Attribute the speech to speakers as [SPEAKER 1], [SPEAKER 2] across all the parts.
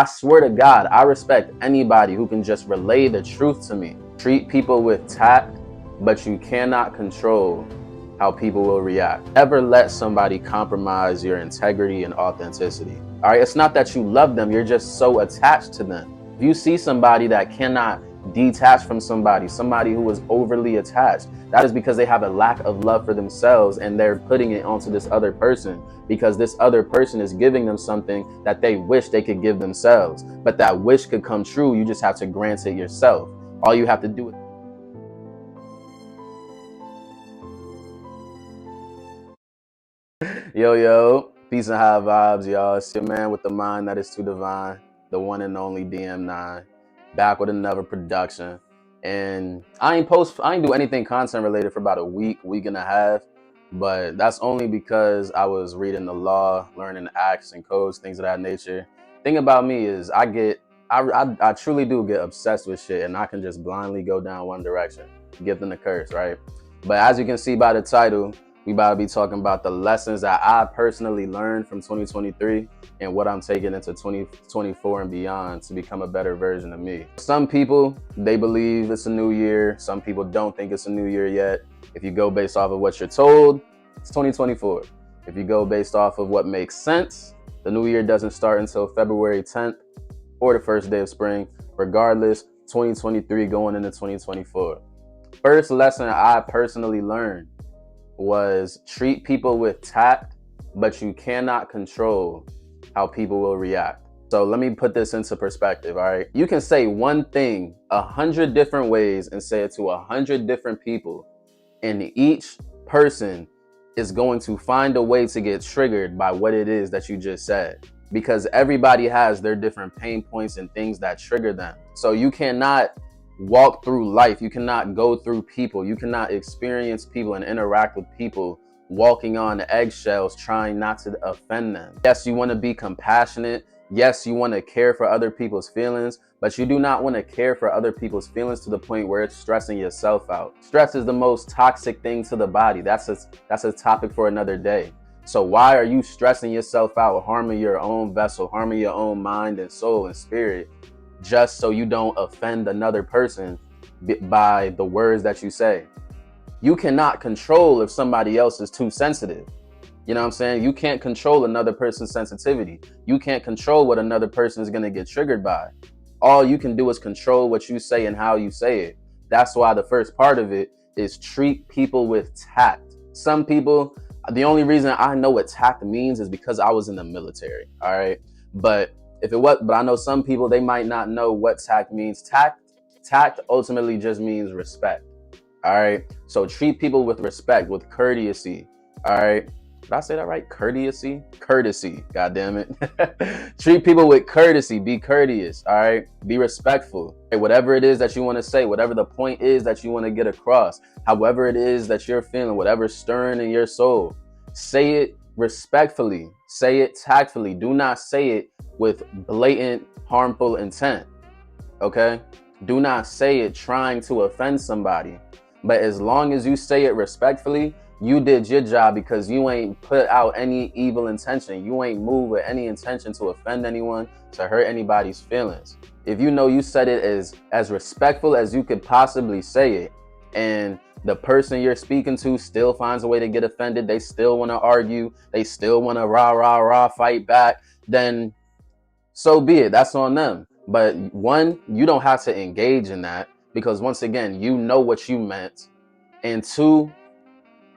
[SPEAKER 1] I swear to God, I respect anybody who can just relay the truth to me. Treat people with tact, but you cannot control how people will react. Never let somebody compromise your integrity and authenticity. All right, it's not that you love them, you're just so attached to them. If you see somebody that cannot detach from somebody who is overly attached, that is because they have a lack of love for themselves and they're putting it onto this other person because this other person is giving them something that they wish they could give themselves. But that wish could come true. You just have to grant it yourself. All you have to do is yo, peace and high vibes, y'all. It's your man with the mind that is too divine, the one and only DM9, back with another production. And I ain't do anything content related for about a week and a half, but that's only because I was reading the law, learning acts and codes, things of that nature. Thing about me is I truly do get obsessed with shit, and I can just blindly go down one direction, gift and the curse, right? But as you can see by the title, we about to be talking about the lessons that I personally learned from 2023 and what I'm taking into 2024 and beyond to become a better version of me. Some people, they believe it's a new year. Some people don't think it's a new year yet. If you go based off of what you're told, it's 2024. If you go based off of what makes sense, the new year doesn't start until February 10th or the first day of spring. Regardless, 2023 going into 2024. First lesson I personally learned was treat people with tact, but you cannot control how people will react. So let me put this into perspective, all right? You can say one thing 100 different ways and say it to 100 different people, and each person is going to find a way to get triggered by what it is that you just said, because everybody has their different pain points and things that trigger them. So you cannot walk through life, you cannot go through people, you cannot experience people and interact with people walking on eggshells trying not to offend them. Yes, you want to be compassionate. Yes, you want to care for other people's feelings, but you do not want to care for other people's feelings to the point where it's stressing yourself out. Stress is the most toxic thing to the body. That's a topic for another day. So why are you stressing yourself out, harming your own vessel, harming your own mind and soul and spirit, just so you don't offend another person by the words that you say? You cannot control if somebody else is too sensitive. You know what I'm saying? You can't control another person's sensitivity. You can't control what another person is going to get triggered by. All you can do is control what you say and how you say it. That's why the first part of it is treat people with tact. Some people, the only reason I know what tact means is because I was in the military. All right. But I know some people, they might not know what tact means. Tact ultimately just means respect. All right. So treat people with respect, with courtesy. All right. Did I say that right? Courtesy? Courtesy. God damn it. Treat people with courtesy. Be courteous. All right. Be respectful. Whatever it is that you want to say, whatever the point is that you want to get across, however it is that you're feeling, whatever's stirring in your soul, say it respectfully. Say it tactfully. Do not say it with blatant, harmful intent. Okay? Do not say it trying to offend somebody. But as long as you say it respectfully, you did your job, because you ain't put out any evil intention. You ain't moved with any intention to offend anyone, to hurt anybody's feelings. If you know you said it as respectful as you could possibly say it, and the person you're speaking to still finds a way to get offended, they still want to argue, they still want to rah fight back, then so be it. That's on them. But one, you don't have to engage in that, because once again, you know what you meant. And two,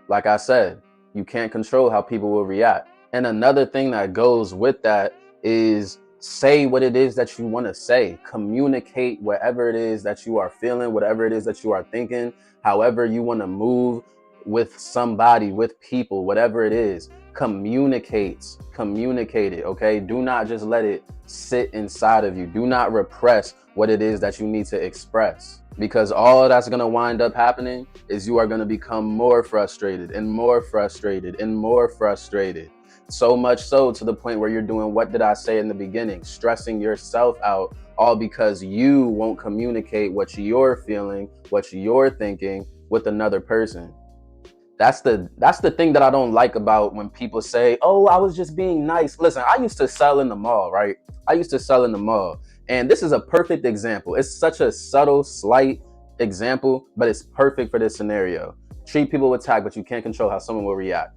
[SPEAKER 1] like I said, you can't control how people will react. And another thing that goes with that is say what it is that you want to say. Communicate whatever it is that you are feeling, whatever it is that you are thinking, however you want to move with somebody, with people, whatever it is. Communicate it, okay? Do not just let it sit inside of you. Do not repress what it is that you need to express, because all that's going to wind up happening is you are going to become more frustrated and more frustrated and more frustrated. So much so to the point where you're doing, what did I say in the beginning? Stressing yourself out, all because you won't communicate what you're feeling, what you're thinking with another person. That's the thing that I don't like about when people say, "Oh, I was just being nice." Listen, I used to sell in the mall, right? I used to sell in the mall, and this is a perfect example. It's such a subtle, slight example, but it's perfect for this scenario. Treat people with tact, but you can't control how someone will react.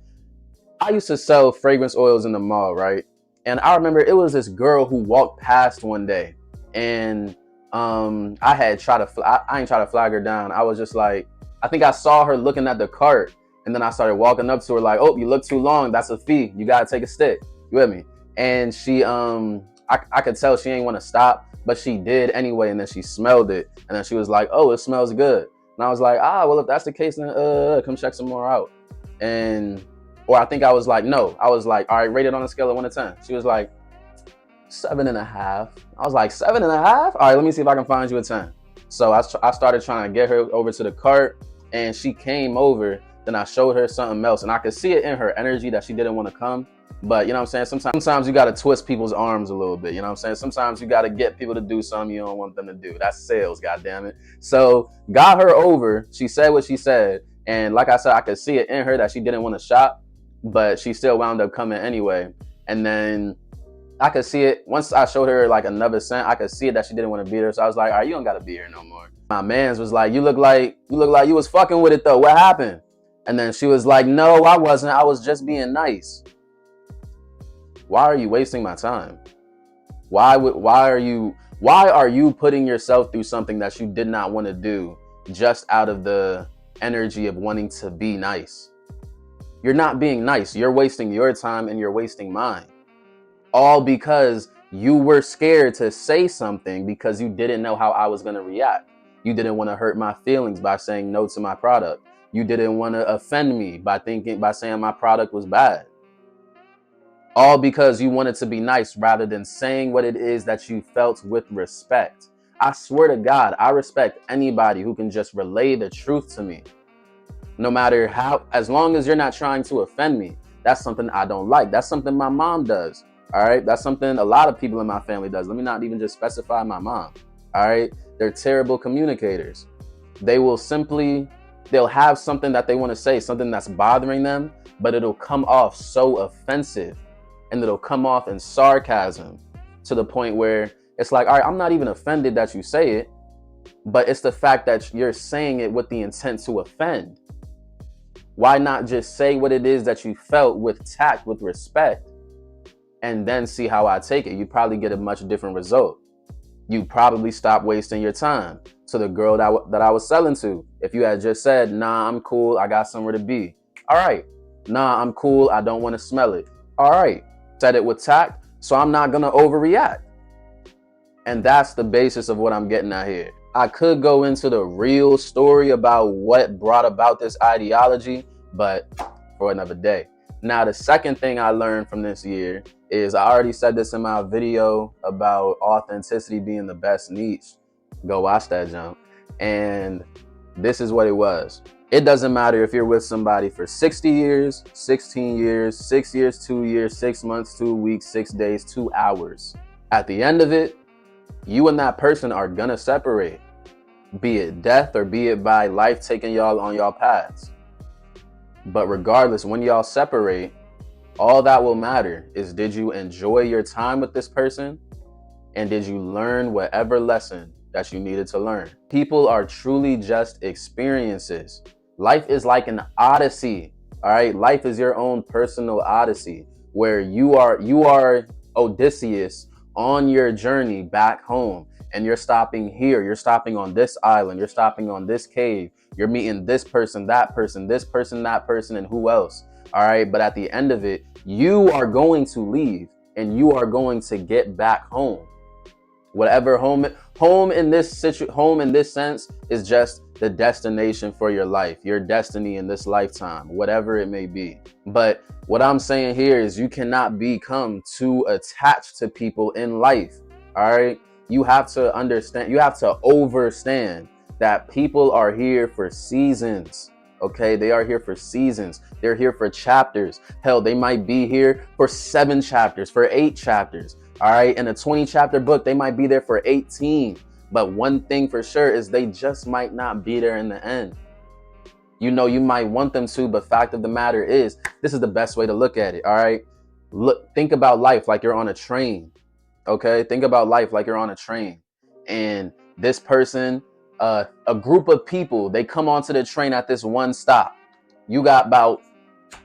[SPEAKER 1] I used to sell fragrance oils in the mall, right? And I remember it was this girl who walked past one day, and I had tried to, I ain't try to flag her down. I was just like, I think I saw her looking at the cart, and then I started walking up to her like, "Oh, you look too long. That's a fee. You gotta take a stick." You with me? And she, I could tell she ain't want to stop, but she did anyway. And then she smelled it, and then she was like, "Oh, it smells good." And I was like, "Ah, well, if that's the case, then come check some more out." And or I think I was like, no, I was like, all right, rate it on a scale of 1 to 10. She was like, 7.5. I was like, 7.5? All right, let me see if I can find you a 10. So I started trying to get her over to the cart, and she came over. Then I showed her something else, and I could see it in her energy that she didn't want to come. But you know what I'm saying? Sometimes you got to twist people's arms a little bit. You know what I'm saying? Sometimes you got to get people to do something you don't want them to do. That's sales, goddammit. So got her over. She said what she said. And like I said, I could see it in her that she didn't want to shop, but she still wound up coming anyway. And then I could see it once I showed her like another scent. I could see it that she didn't want to be there. So I was like, all right, you don't gotta be here no more. My man's was like, you look like you was fucking with it though. What happened? And then she was like, no, I wasn't. I was just being nice. Why are you wasting my time? Why are you putting yourself through something that you did not want to do just out of the energy of wanting to be nice? You're not being nice. You're wasting your time and you're wasting mine. All because you were scared to say something because you didn't know how I was going to react. You didn't want to hurt my feelings by saying no to my product. You didn't want to offend me by saying my product was bad. All because you wanted to be nice rather than saying what it is that you felt with respect. I swear to God, I respect anybody who can just relay the truth to me. No matter how, as long as you're not trying to offend me. That's something I don't like. That's something my mom does. All right. That's something a lot of people in my family does. Let me not even just specify my mom. All right. They're terrible communicators. They'll have something that they want to say, something that's bothering them, but it'll come off so offensive and it'll come off in sarcasm to the point where it's like, all right, I'm not even offended that you say it, but it's the fact that you're saying it with the intent to offend. Why not just say what it is that you felt with tact, with respect, and then see how I take it? You'd probably get a much different result. You'd probably stop wasting your time. So the girl that I was selling to, if you had just said, nah, I'm cool, I got somewhere to be. All right. Nah, I'm cool, I don't want to smell it. All right. Said it with tact, so I'm not going to overreact. And that's the basis of what I'm getting at here. I could go into the real story about what brought about this ideology, but for another day. Now, the second thing I learned from this year is, I already said this in my video about authenticity being the best niche. Go watch that jump. And this is what it was. It doesn't matter if you're with somebody for 60 years, 16 years, 6 years, 2 years, 6 months, 2 weeks, 6 days, 2 hours. At the end of it, you and that person are gonna separate, be it death or be it by life taking y'all on y'all paths. But regardless, when y'all separate, all that will matter is, did you enjoy your time with this person? And did you learn whatever lesson that you needed to learn? People are truly just experiences. Life is like an odyssey. All right. Life is your own personal odyssey where you are Odysseus on your journey back home, and you're stopping here. You're stopping on this island. You're stopping on this cave. You're meeting this person, that person, this person, that person, and who else. All right. But at the end of it, you are going to leave and you are going to get back home. Whatever home in this sense is just the destination for your life, your destiny in this lifetime, whatever it may be. But what I'm saying here is, you cannot become too attached to people in life. All right. You have to understand, you have to understand that people are here for seasons. Okay. They are here for seasons. They're here for chapters. Hell, they might be here for 7 chapters, for 8 chapters. All right. In a 20 chapter book, they might be there for 18. But one thing for sure is, they just might not be there in the end. You know, you might want them to, but fact of the matter is, this is the best way to look at it. All right. Think about life like you're on a train. Okay. Think about life like you're on a train. And this person, a group of people, they come onto the train at this one stop. You got about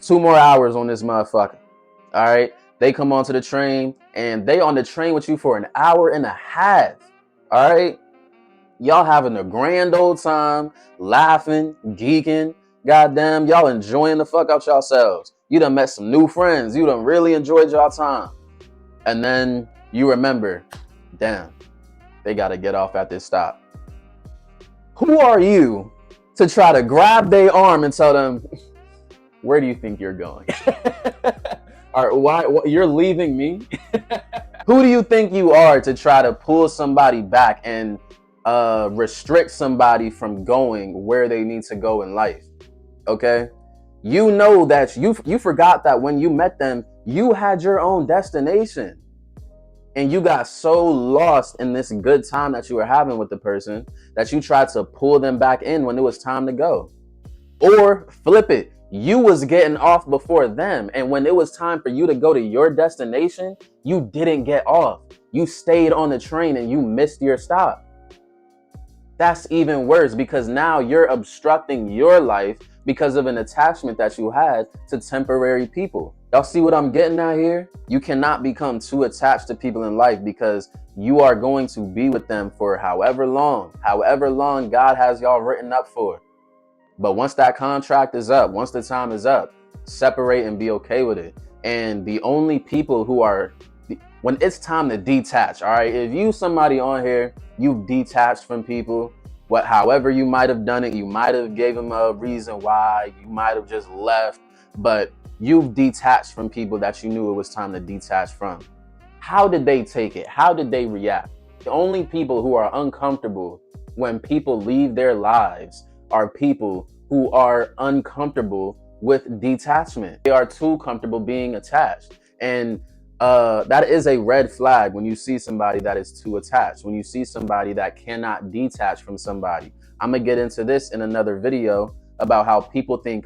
[SPEAKER 1] 2 more hours on this motherfucker. All right. They come onto the train and they on the train with you for an hour and a half. All right. Y'all having a grand old time, laughing, geeking. Goddamn, y'all enjoying the fuck out yourselves. You done met some new friends. You done really enjoyed y'all time. And then you remember, damn, they got to get off at this stop. Who are you to try to grab their arm and tell them, where do you think you're going? Or why you're leaving me? Who do you think you are to try to pull somebody back and restrict somebody from going where they need to go in life? Okay, you know that you forgot that when you met them, you had your own destination, and you got so lost in this good time that you were having with the person that you tried to pull them back in when it was time to go. Or flip it, you was getting off before them, and when it was time for you to go to your destination, you didn't get off. You stayed on the train and you missed your stop. That's even worse, because now you're obstructing your life because of an attachment that you had to temporary people. Y'all see what I'm getting at here? You cannot become too attached to people in life, because you are going to be with them for however long God has y'all written up for. But once that contract is up, once the time is up, separate and be okay with it. And the only people who are, when it's time to detach, all right, if you somebody on here, you've detached from people, however you might have done it, you might have gave them a reason why, you might have just left, but you've detached from people that you knew it was time to detach from. How did they take it? How did they react? The only people who are uncomfortable when people leave their lives are people who are uncomfortable with detachment. They are too comfortable being attached. And that is a red flag when you see somebody that is too attached, when you see somebody that cannot detach from somebody. I'm gonna get into this in another video about how people think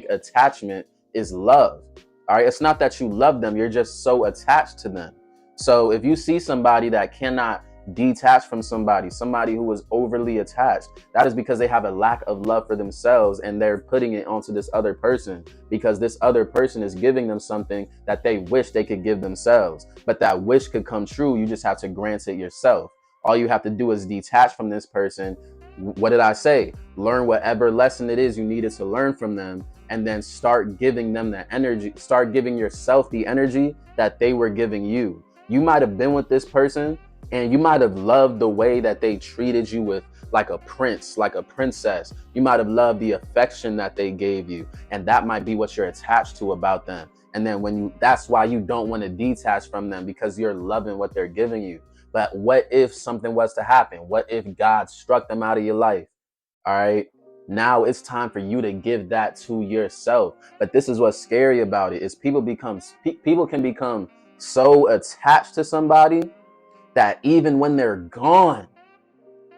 [SPEAKER 1] attachment is love. All right, it's not that you love them, you're just so attached to them. So if you see somebody that cannot detach from somebody who is overly attached, that is because they have a lack of love for themselves, and they're putting it onto this other person because this other person is giving them something that they wish they could give themselves. But that wish could come true. You just have to grant it yourself. All you have to do is detach from this person. What did I say? Learn whatever lesson it is you needed to learn from them, and then start giving them the energy. Start giving yourself the energy that they were giving you. You might have been with this person and you might have loved the way that they treated you with, like a prince, like a princess. You might have loved the affection that they gave you, and that might be what you're attached to about them. And then that's why you don't want to detach from them, because you're loving what they're giving you. But what if something was to happen? What if God struck them out of your life? All right. Now it's time for you to give that to yourself. But this is what's scary about it, is people can become so attached to somebody that even when they're gone,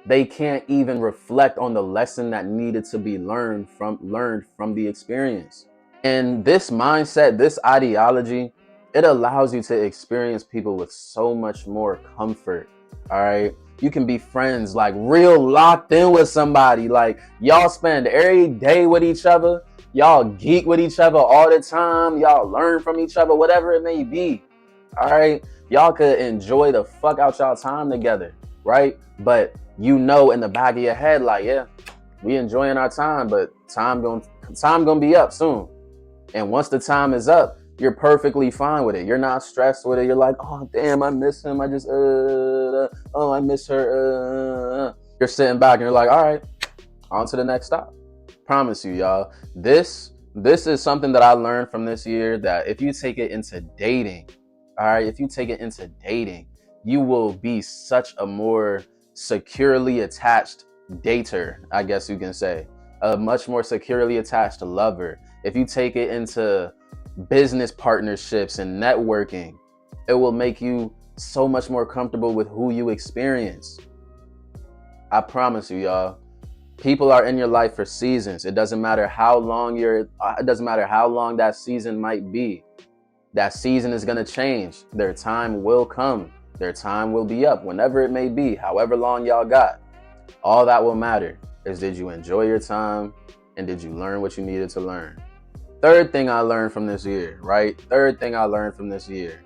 [SPEAKER 1] they can't even reflect on the lesson that needed to be learned from the experience. And this mindset, this ideology, it allows you to experience people with so much more comfort. All right. You can be friends, like real locked in with somebody. Like y'all spend every day with each other. Y'all geek with each other all the time. Y'all learn from each other, whatever it may be. All right. Y'all could enjoy the fuck out y'all time together. Right. But you know, in the back of your head, like, yeah, we enjoying our time, but time gonna be up soon. And once the time is up, you're perfectly fine with it. You're not stressed with it. You're like, oh damn, I miss him. I miss her. You're sitting back and you're like, all right, on to the next stop. Promise you, y'all. This is something that I learned from this year, that if you take it into dating, all right, if you take it into dating, you will be such a more securely attached dater, I guess you can say, a much more securely attached lover. If you take it into business partnerships and networking, it will make you so much more comfortable with who you experience. I promise you, y'all. People are in your life for seasons. It doesn't matter how long that season might be. That season is going to change. Their time will come. Their time will be up, whenever it may be, however long y'all got. All that will matter is, did you enjoy your time and did you learn what you needed to learn? Third thing I learned from this year, right? Third thing I learned from this year.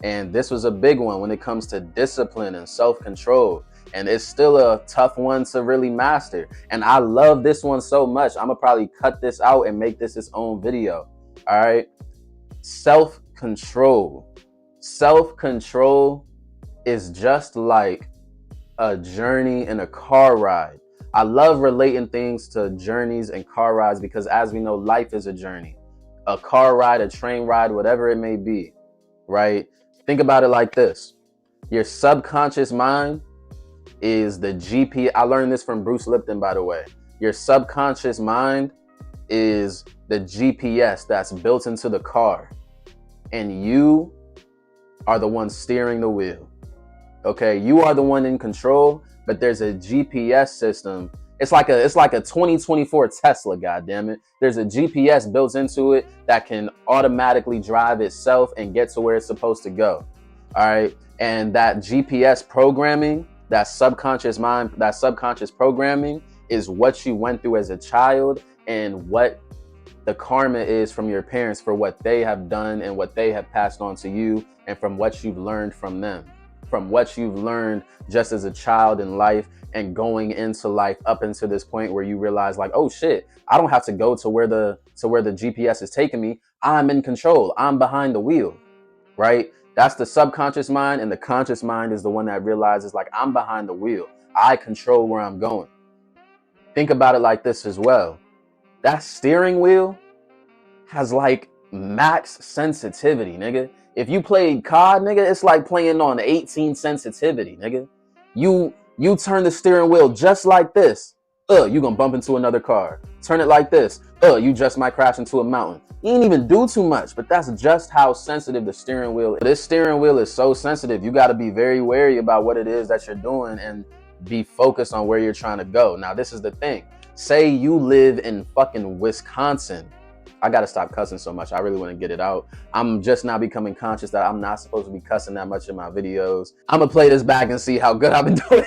[SPEAKER 1] And this was a big one when it comes to discipline and self-control. And it's still a tough one to really master. And I love this one so much. I'm going to probably cut this out and make this its own video. All right. Self-control. Self-control is just like a journey in a car ride. I love relating things to journeys and car rides because, as we know, life is a journey. A car ride, a train ride, whatever it may be, right? Think about it like this. Your subconscious mind is the GPS. I learned this from Bruce Lipton, by the way. Your subconscious mind is the GPS that's built into the car. And you are the one steering the wheel. Okay, you are the one in control, but there's a GPS system. It's like a 2024 Tesla, goddammit. There's a GPS built into it that can automatically drive itself and get to where it's supposed to go. All right. And that GPS programming, that subconscious mind, that subconscious programming is what you went through as a child and what the karma is from your parents for what they have done and what they have passed on to you, and from what you've learned from them, from what you've learned just as a child in life and going into life up until this point where you realize, like, oh shit, I don't have to go to where the GPS is taking me. I'm in control. I'm behind the wheel, right? That's the subconscious mind, and the conscious mind is the one that realizes, like, I'm behind the wheel. I control where I'm going. Think about it like this as well. That steering wheel has like max sensitivity, nigga. If you played COD, nigga, it's like playing on 18 sensitivity, nigga. You turn the steering wheel just like this. You gonna bump into another car. Turn it like this. You just might crash into a mountain. You ain't even do too much, but that's just how sensitive the steering wheel is. This steering wheel is so sensitive. You got to be very wary about what it is that you're doing and be focused on where you're trying to go. Now, this is the thing. Say you live in fucking Wisconsin. I got to stop cussing so much. I really want to get it out. I'm just now becoming conscious that I'm not supposed to be cussing that much in my videos. I'm going to play this back and see how good I've been doing.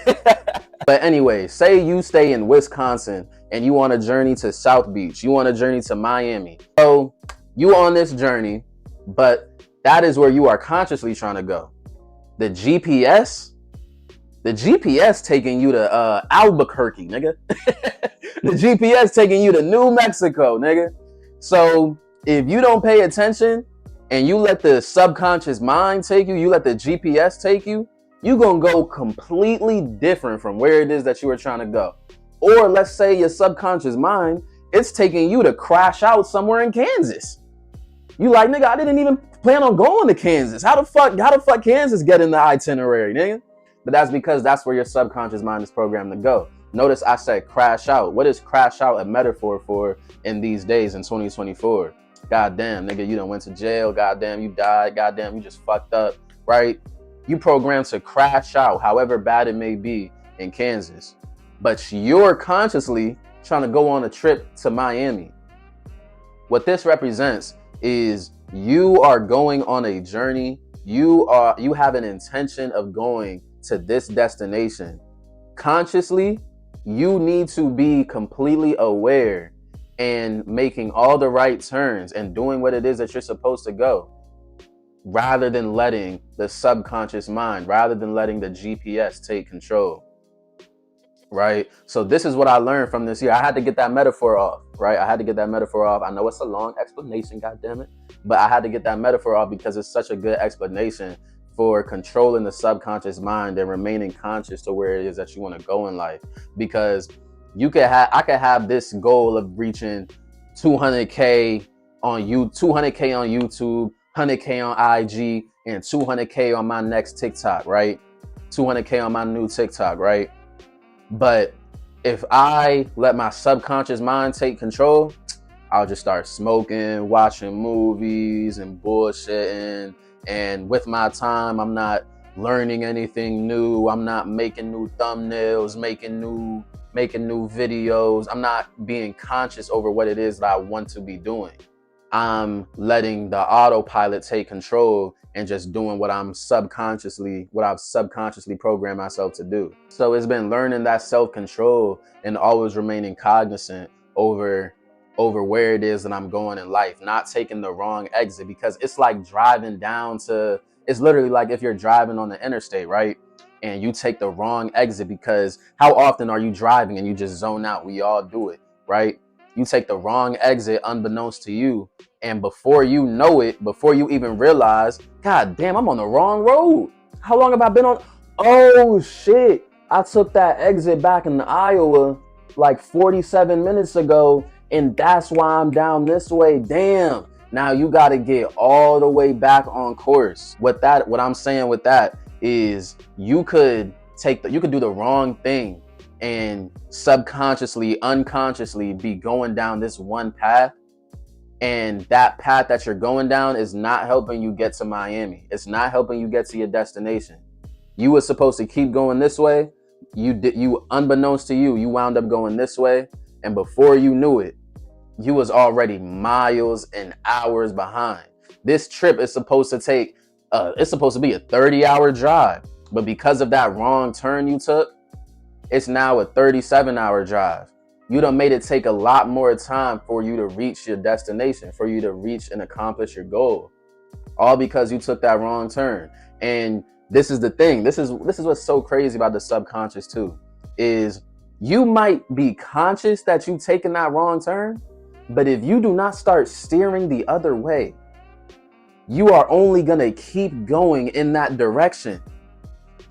[SPEAKER 1] But anyway, say you stay in Wisconsin and you on a journey to South Beach. You on a journey to Miami. So you on this journey, but that is where you are consciously trying to go. The GPS taking you to Albuquerque, nigga. The GPS taking you to New Mexico, nigga. So if you don't pay attention and you let the subconscious mind take you, you let the GPS take you, you're going to go completely different from where it is that you were trying to go. Or let's say your subconscious mind, it's taking you to crash out somewhere in Kansas. You like, nigga, I didn't even plan on going to Kansas. How the fuck Kansas get in the itinerary, nigga? But that's because that's where your subconscious mind is programmed to go. Notice I said crash out. What is crash out a metaphor for in these days in 2024? Goddamn, nigga, you done went to jail. Goddamn, you died. Goddamn, you just fucked up, right? You programmed to crash out, however bad it may be, in Kansas. But you're consciously trying to go on a trip to Miami. What this represents is you are going on a journey. You have an intention of going to this destination. Consciously, you need to be completely aware and making all the right turns and doing what it is that you're supposed to go, rather than letting the subconscious mind, rather than letting the GPS take control. Right? So this is what I learned from this year. I had to get that metaphor off, right? I had to get that metaphor off. I know it's a long explanation, goddammit, but I had to get that metaphor off because it's such a good explanation for controlling the subconscious mind and remaining conscious to where it is that you want to go in life. Because I could have this goal of reaching 200K on YouTube, 100K on IG, and 200K on my next TikTok, right? 200K on my new TikTok, right? But if I let my subconscious mind take control, I'll just start smoking, watching movies and bullshitting. And with my time, I'm not learning anything new. I'm not making new thumbnails, making new making new videos. I'm not being conscious over what it is that I want to be doing. I'm letting the autopilot take control and just doing what I've subconsciously programmed myself to do. So it's been learning that self-control and always remaining cognizant over where it is that I'm going in life, not taking the wrong exit, because it's like driving down to, it's literally like if you're driving on the interstate, right? And you take the wrong exit, because how often are you driving and you just zone out? We all do it, right? You take the wrong exit unbeknownst to you, and before you know it, before you even realize, God damn, I'm on the wrong road. How long have I been on? Oh shit, I took that exit back in Iowa like 47 minutes ago, and that's why I'm down this way. Damn. Now you got to get all the way back on course. What I'm saying with that is you could do the wrong thing and subconsciously, unconsciously be going down this one path, and that path that you're going down is not helping you get to Miami. It's not helping you get to your destination. You were supposed to keep going this way. You unbeknownst to you, you wound up going this way, and before you knew it, you was already miles and hours behind. This trip is supposed to take it's supposed to be a 30-hour drive, but because of that wrong turn you took, it's now a 37-hour drive. You done made it take a lot more time for you to reach your destination, for you to reach and accomplish your goal, all because you took that wrong turn. And this is the thing. This is what's so crazy about the subconscious too, is you might be conscious that you taking that wrong turn, but if you do not start steering the other way, you are only gonna keep going in that direction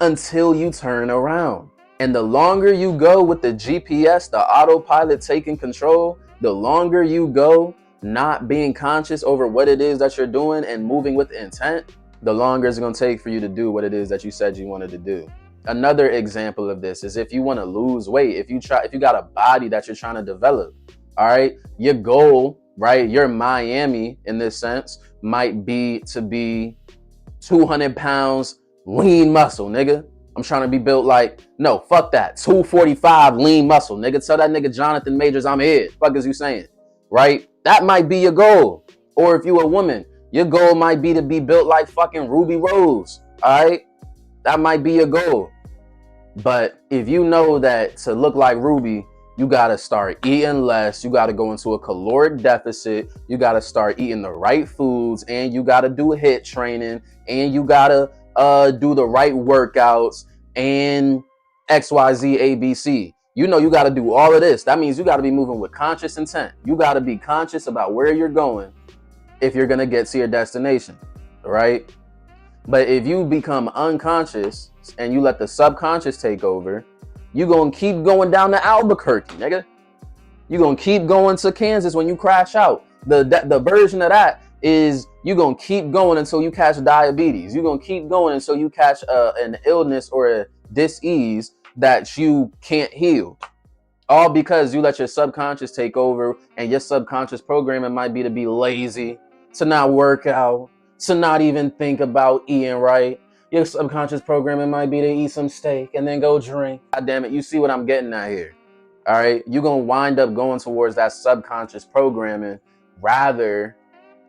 [SPEAKER 1] until you turn around. And the longer you go with the GPS, the autopilot taking control, the longer you go not being conscious over what it is that you're doing and moving with intent, the longer it's going to take for you to do what it is that you said you wanted to do. Another example of this is if you want to lose weight, if you got a body that you're trying to develop, all right, your goal, right, your Miami in this sense might be to be 200 pounds lean muscle, nigga. I'm trying to be built like, no, fuck that. 245 lean muscle, nigga. Tell that nigga Jonathan Majors I'm here. Fuck is you saying? Right? That might be your goal. Or if you a woman, your goal might be to be built like fucking Ruby Rose. All right? That might be your goal. But if you know that to look like Ruby, you got to start eating less. You got to go into a caloric deficit. You got to start eating the right foods, and you got to do HIIT training, and you got to do the right workouts and XYZ ABC. You know, you got to do all of this. That means you got to be moving with conscious intent. You got to be conscious about where you're going if you're going to get to your destination, right? But if you become unconscious and you let the subconscious take over, you're going to keep going down to Albuquerque, nigga. You're going to keep going to Kansas when you crash out. The version of that is you're going to keep going until you catch diabetes. You're going to keep going until you catch an illness or a dis-ease that you can't heal. All because you let your subconscious take over, and your subconscious programming might be to be lazy, to not work out, to not even think about eating right. Your subconscious programming might be to eat some steak and then go drink. God damn it, you see what I'm getting at here. All right, you're going to wind up going towards that subconscious programming rather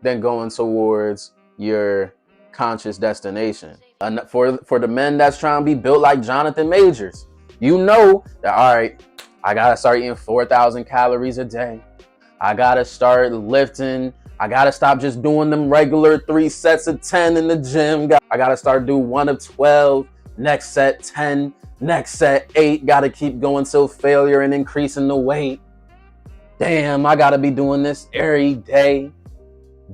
[SPEAKER 1] than going towards your conscious destination. And for the men that's trying to be built like Jonathan Majors, you know that, all right, I got to start eating 4,000 calories a day. I got to start lifting. I got to stop just doing them regular 3 sets of 10 in the gym. I got to start doing 1 of 12, next set 10, next set 8. Got to keep going till failure and increasing the weight. Damn, I got to be doing this every day.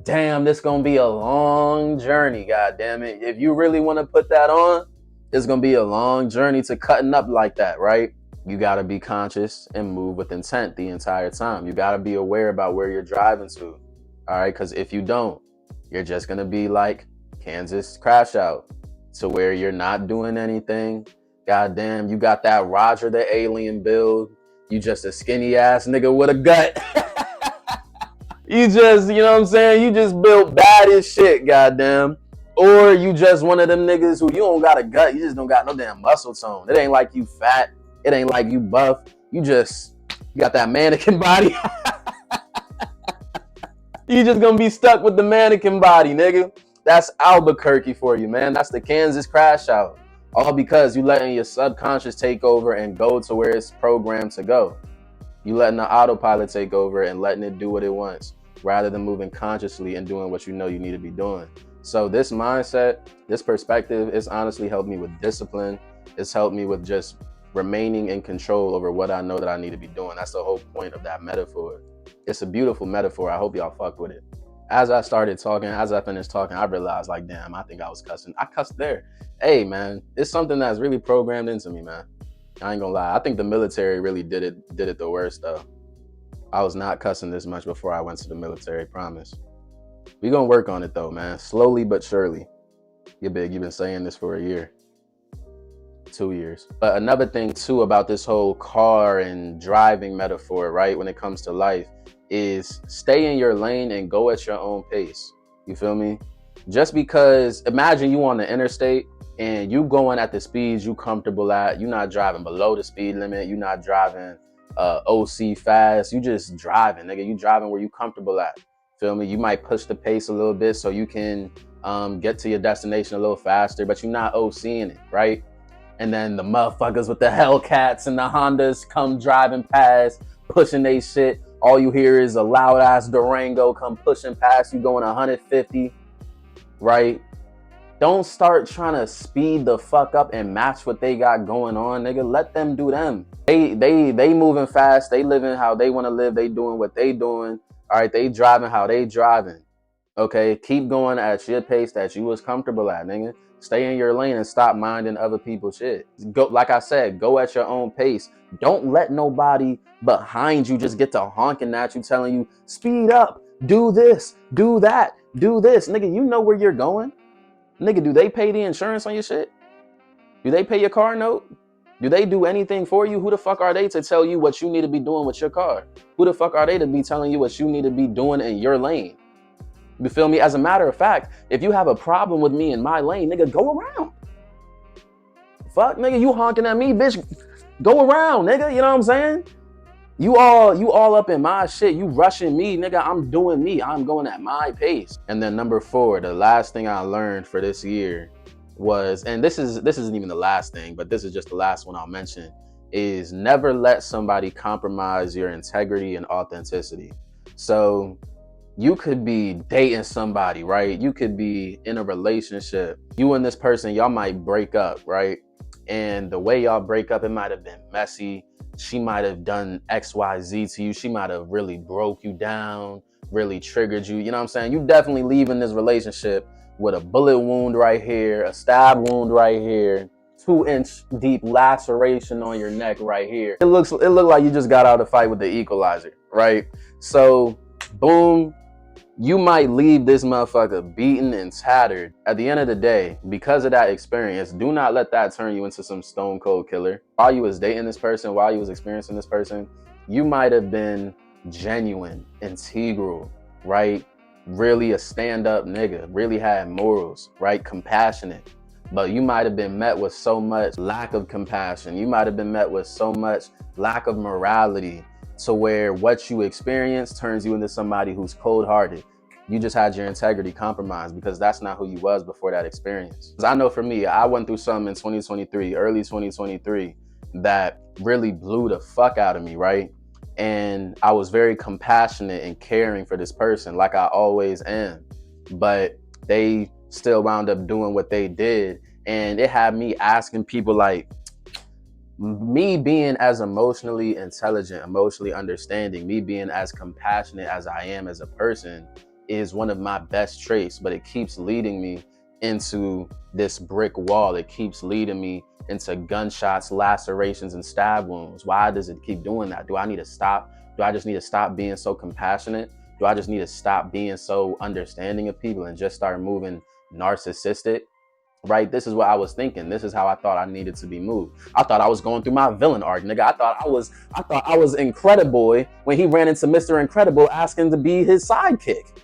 [SPEAKER 1] Damn, this going to be a long journey, god damn it. If you really want to put that on, it's going to be a long journey to cutting up like that, right? You got to be conscious and move with intent the entire time. You got to be aware about where you're driving to. All right, because if you don't, you're just going to be like Kansas crash out, to where you're not doing anything. God damn, you got that Roger the Alien build. You just a skinny ass nigga with a gut. You just, you know what I'm saying? You just built bad as shit, goddamn. Or you just one of them niggas who you don't got a gut. You just don't got no damn muscle tone. It ain't like you fat. It ain't like you buff. You got that mannequin body. You just gonna be stuck with the mannequin body, nigga. That's Albuquerque for you, man. That's the Kansas crash out. All because you letting your subconscious take over and go to where it's programmed to go. You letting the autopilot take over and letting it do what it wants, rather than moving consciously and doing what you know you need to be doing. So this mindset, this perspective, it's honestly helped me with discipline. It's helped me with just remaining in control over what I know that I need to be doing. That's the whole point of that metaphor. It's a beautiful metaphor. I hope y'all fuck with it. As I started talking, as I finished talking, I realized, like, damn, I think I was cussing. I cussed there. Hey, man, it's something that's really programmed into me, man. I ain't gonna lie. I think the military really did it the worst, though. I was not cussing this much before I went to the military, promise. We gonna work on it, though, man. Slowly but surely. You're big. You've been saying this for a year. 2 years. But another thing, too, about this whole car and driving metaphor, right, when it comes to life, is stay in your lane and go at your own pace. You feel me? Just because, imagine you on the interstate and you going at the speeds you comfortable at. You're not driving below the speed limit. You're not driving OC fast. You just driving, nigga. You driving where you comfortable at. Feel me? You might push the pace a little bit so you can get to your destination a little faster, but you're not OCing it, right? And then the motherfuckers with the Hellcats and the Hondas come driving past, pushing they shit. All you hear is a loud ass Durango come pushing past you going 150, right? Don't start trying to speed the fuck up and match what they got going on, nigga. Let them do them. They moving fast. They living how they want to live. They doing what they doing. All right, they driving how they driving. Okay, keep going at your pace that you was comfortable at, nigga. Stay in your lane and stop minding other people's shit. Go, like I said, go at your own pace. Don't let nobody behind you just get to honking at you, telling you, speed up, do this, do that, do this. Nigga, you know where you're going. Nigga, do they pay the insurance on your shit? Do they pay your car note? Do they do anything for you? Who the fuck are they to tell you what you need to be doing with your car? Who the fuck are they to be telling you what you need to be doing in your lane? You feel me? As a matter of fact, if you have a problem with me in my lane, nigga, go around. Fuck, nigga, you honking at me, bitch. Go around, nigga. You know what I'm saying? You all up in my shit. You rushing me, nigga. I'm doing me. I'm going at my pace. And then number 4, the last thing I learned for this year was, and this isn't even the last thing, but this is just the last one I'll mention, is never let somebody compromise your integrity and authenticity. So you could be dating somebody, right? You could be in a relationship. You and this person, y'all might break up, right? And the way y'all break up, it might have been messy. She might have done XYZ to you. She might have really broke you down, really triggered you. You know what I'm saying? You definitely leaving this relationship with a bullet wound right here, a stab wound right here, 2-inch deep laceration on your neck right here. It looked like you just got out of a fight with the equalizer, right? So, boom. You might leave this motherfucker beaten and tattered. At the end of the day, because of that experience, do not let that turn you into some stone cold killer. While you was dating this person, while you was experiencing this person, you might have been genuine, integral, right? Really a stand-up nigga, really had morals, right? Compassionate. But you might have been met with so much lack of compassion. You might have been met with so much lack of morality, to where what you experience turns you into somebody who's cold-hearted. You just had your integrity compromised because that's not who you was before that experience. Because I know for me, I went through something in 2023, early 2023, that really blew the fuck out of me, right? And I was very compassionate and caring for this person, like I always am. But they still wound up doing what they did. And it had me asking people, like, me being as emotionally intelligent, emotionally understanding, me being as compassionate as I am as a person is one of my best traits, but it keeps leading me into this brick wall. It keeps leading me into gunshots, lacerations, and stab wounds. Why does it keep doing that? Do I need to stop? Do I just need to stop being so compassionate? Do I just need to stop being so understanding of people and just start moving narcissistic? Right? This is what I was thinking. This is how I thought I needed to be moved. I thought I was going through my villain arc, nigga. I thought I was Incrediboy when he ran into Mr. Incredible asking to be his sidekick.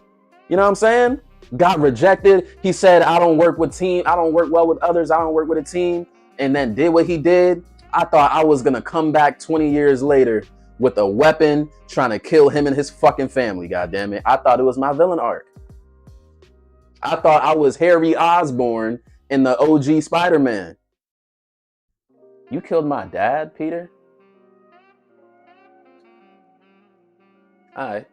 [SPEAKER 1] You know what I'm saying? Got rejected. He said, I don't work well with others. I don't work with a team. And then did what he did. I thought I was gonna come back 20 years later with a weapon trying to kill him and his fucking family, goddammit. I thought it was my villain arc. I thought I was Harry Osborn in the OG Spider-Man. You killed my dad, Peter? All right.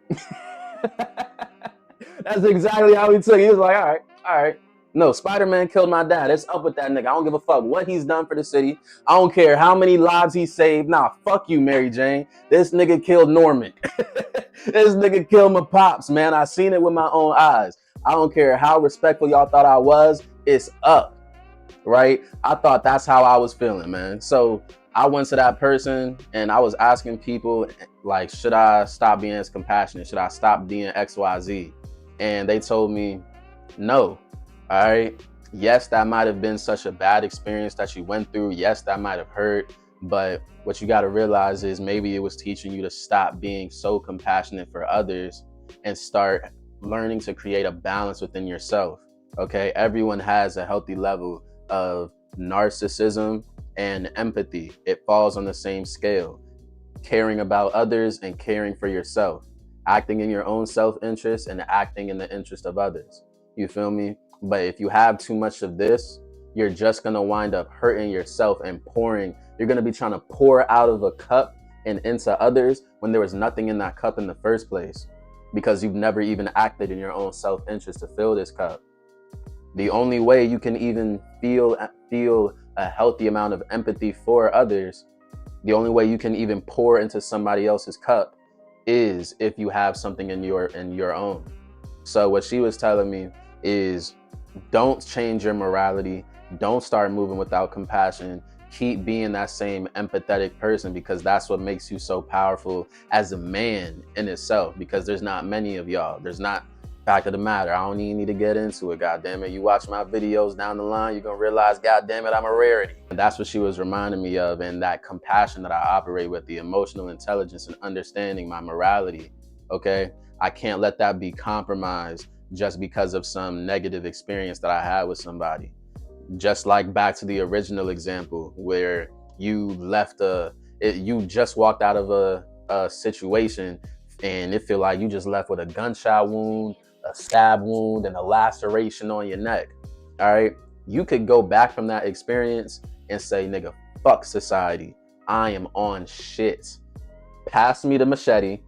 [SPEAKER 1] That's exactly how he took it. He was like, all right. No, Spider-Man killed my dad. It's up with that nigga. I don't give a fuck what he's done for the city. I don't care how many lives he saved. Nah, fuck you, Mary Jane. This nigga killed Norman. This nigga killed my pops, man. I seen it with my own eyes. I don't care how respectful y'all thought I was. It's up, right? I thought that's how I was feeling, man. So I went to that person and I was asking people, like, should I stop being as compassionate? Should I stop being XYZ? And they told me, no. All right. Yes, that might have been such a bad experience that you went through. Yes, that might have hurt. But what you got to realize is maybe it was teaching you to stop being so compassionate for others and start learning to create a balance within yourself. Okay. Everyone has a healthy level of narcissism and empathy. It falls on the same scale. Caring about others and caring for yourself. Acting in your own self-interest and acting in the interest of others. You feel me? But if you have too much of this, you're just going to wind up hurting yourself and pouring. You're going to be trying to pour out of a cup and into others when there was nothing in that cup in the first place, because you've never even acted in your own self-interest to fill this cup. The only way you can even feel a healthy amount of empathy for others, the only way you can even pour into somebody else's cup is if you have something in your own. So what she was telling me is, don't change your morality. Don't start moving without compassion. Keep being that same empathetic person, because that's what makes you so powerful as a man in itself, because there's not many of y'all. There's not. Fact of the matter, I don't even need to get into it, goddamn it. You watch my videos down the line, you're gonna realize, goddamn it, I'm a rarity. And that's what she was reminding me of, and that compassion that I operate with, the emotional intelligence and understanding my morality, okay? I can't let that be compromised just because of some negative experience that I had with somebody. Just like back to the original example where you you just walked out of a situation and it feel like you just left with a gunshot wound, a stab wound, and a laceration on your neck. All right. You could go back from that experience and say, nigga, fuck society. I am on shit. Pass me the machete.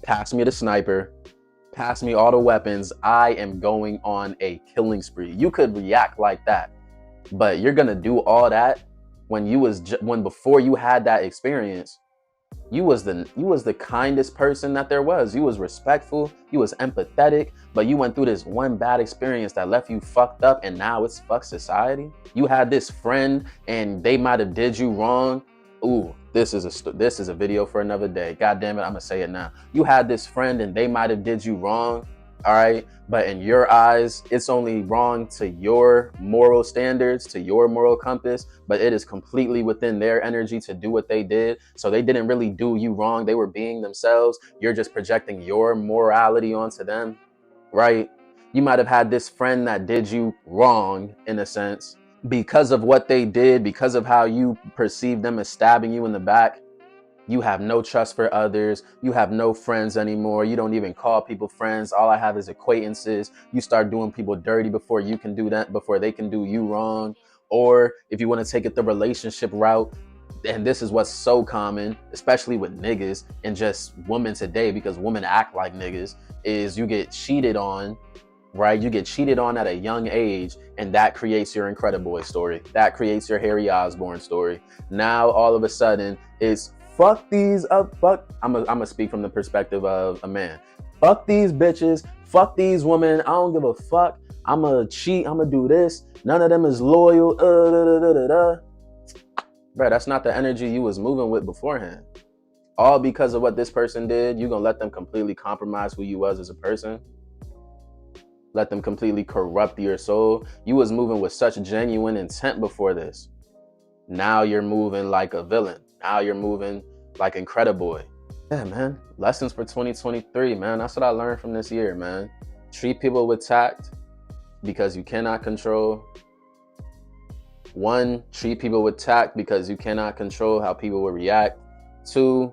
[SPEAKER 1] Pass me the sniper. Pass me all the weapons. I am going on a killing spree. You could react like that, but you're going to do all that when before you had that experience, you was the kindest person that there was. You was respectful. You was empathetic. But you went through this one bad experience that left you fucked up, and now it's fuck society. You had this friend, and they might have did you wrong. Ooh, this is a video for another day. God damn it, I'm gonna say it now. You had this friend, and they might have did you wrong. All right, but in your eyes, it's only wrong to your moral standards, to your moral compass, but it is completely within their energy to do what they did. So they didn't really do you wrong. They were being themselves. You're just projecting your morality onto them, right? You might have had this friend that did you wrong in a sense because of what they did, because of how you perceive them as stabbing you in the back. You have no trust for others. You have no friends anymore. You don't even call people friends. All I have is acquaintances. You start doing people dirty before you can do that, before they can do you wrong. Or if you want to take it the relationship route, and this is what's so common, especially with niggas and just women today, because women act like niggas, is you get cheated on, right? You get cheated on at a young age, and that creates your Incrediboy story. That creates your Harry Osborn story. Now, all of a sudden, it's fuck these up, fuck. I'm gonna speak from the perspective of a man. Fuck these bitches, fuck these women. I don't give a fuck. I'm gonna cheat, I'm gonna do this. None of them is loyal. Bro, that's not the energy you was moving with beforehand. All because of what this person did, you gonna let them completely compromise who you was as a person? Let them completely corrupt your soul? You was moving with such genuine intent before this. Now you're moving like a villain. Now you're moving like Incrediboy. Yeah, man. Lessons for 2023, man. That's what I learned from this year, man. Treat people with tact, because you cannot control 1, treat people with tact because you cannot control how people will react. 2,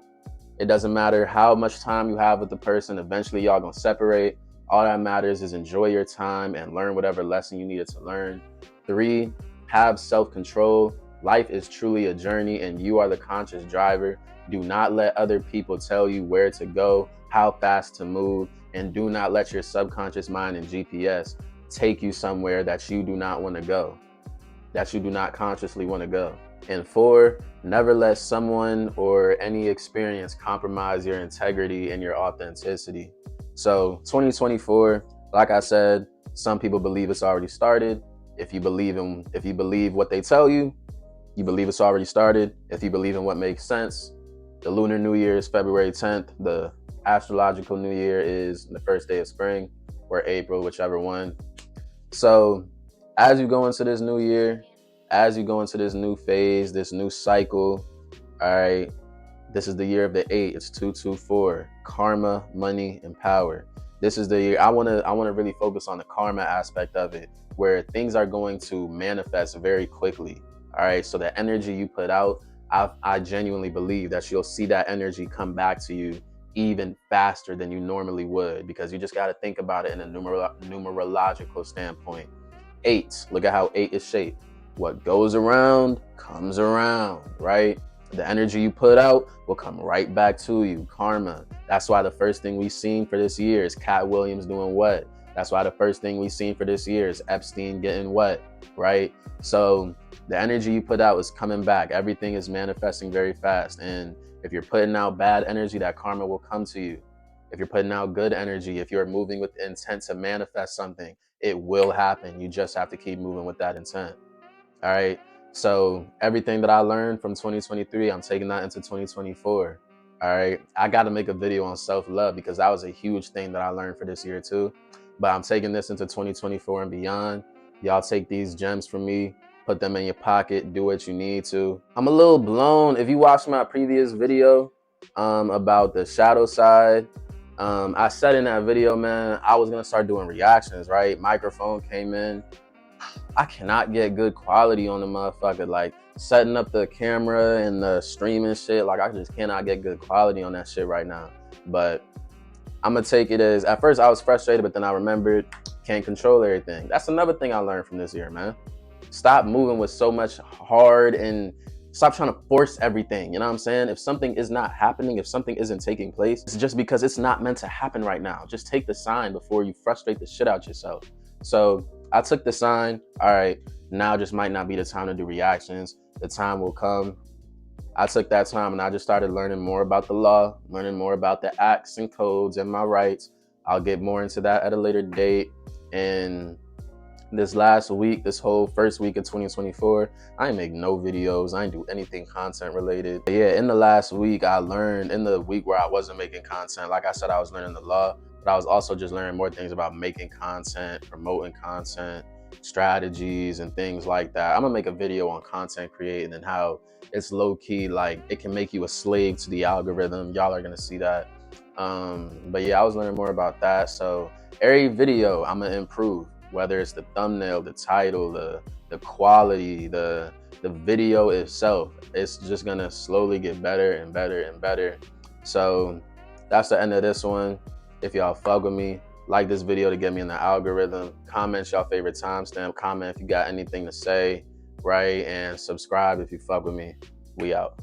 [SPEAKER 1] it doesn't matter how much time you have with the person. Eventually, y'all gonna separate. All that matters is enjoy your time and learn whatever lesson you needed to learn. 3, have self-control. Life is truly a journey and you are the conscious driver. Do not let other people tell you where to go, how fast to move, and do not let your subconscious mind and GPS take you somewhere that you do not want to go, that you do not consciously want to go. And 4, never let someone or any experience compromise your integrity and your authenticity. So 2024, like I said, some people believe it's already started. If you believe what they tell you, you believe it's already started. If you believe in what makes sense, the Lunar New Year is February 10th. The astrological New Year is the first day of spring or April, whichever one. So as you go into this new year, as you go into this new phase, this new cycle, all right, this is the year of the 8. It's 224. Karma, money, and power. This is the year I want to really focus on the karma aspect of it, where things are going to manifest very quickly. All right, so the energy you put out, I genuinely believe that you'll see that energy come back to you even faster than you normally would, because you just got to think about it in a numerological standpoint. 8, look at how 8 is shaped. What goes around comes around, right? The energy you put out will come right back to you. Karma. That's why the first thing we've seen for this year is Cat Williams doing what? That's why the first thing we've seen for this year is Epstein getting what, right? So the energy you put out is coming back. Everything is manifesting very fast. And if you're putting out bad energy, that karma will come to you. If you're putting out good energy, if you're moving with intent to manifest something, it will happen. You just have to keep moving with that intent. All right. So everything that I learned from 2023, I'm taking that into 2024. All right. I got to make a video on self-love because that was a huge thing that I learned for this year too. But I'm taking this into 2024 and beyond. Y'all take these gems from me, put them in your pocket, do what you need to. I'm a little blown. If you watched my previous video about the shadow side, I said in that video, man, I was going to start doing reactions, right? Microphone came in. I cannot get good quality on the motherfucker. Like setting up the camera and the streaming shit, like I just cannot get good quality on that shit right now. But I'm gonna take it as, at first I was frustrated, but then I remembered, can't control everything. That's another thing I learned from this year, man. Stop moving with so much hard and stop trying to force everything. You know what I'm saying? If something is not happening, if something isn't taking place, it's just because it's not meant to happen right now. Just take the sign before you frustrate the shit out yourself. So I took the sign. All right, now just might not be the time to do reactions. The time will come. I took that time and I just started learning more about the law, learning more about the acts and codes and my rights. I'll get more into that at a later date. And this last week, this whole first week of 2024, I ain't make no videos. I ain't do anything content related. But yeah, in the last week, I learned, in the week where I wasn't making content, like I said, I was learning the law, but I was also just learning more things about making content, promoting content, strategies, and things like that. I'm gonna make a video on content creating and how it's low key, like it can make you a slave to the algorithm. Y'all are gonna see that. But yeah, I was learning more about that. So every video I'm gonna improve, whether it's the thumbnail, the title, the quality, the video itself. It's just gonna slowly get better and better and better. So that's the end of this one. If y'all fuck with me, like this video to get me in the algorithm. Comment y'all favorite timestamp. Comment if you got anything to say, right? And subscribe if you fuck with me. We out.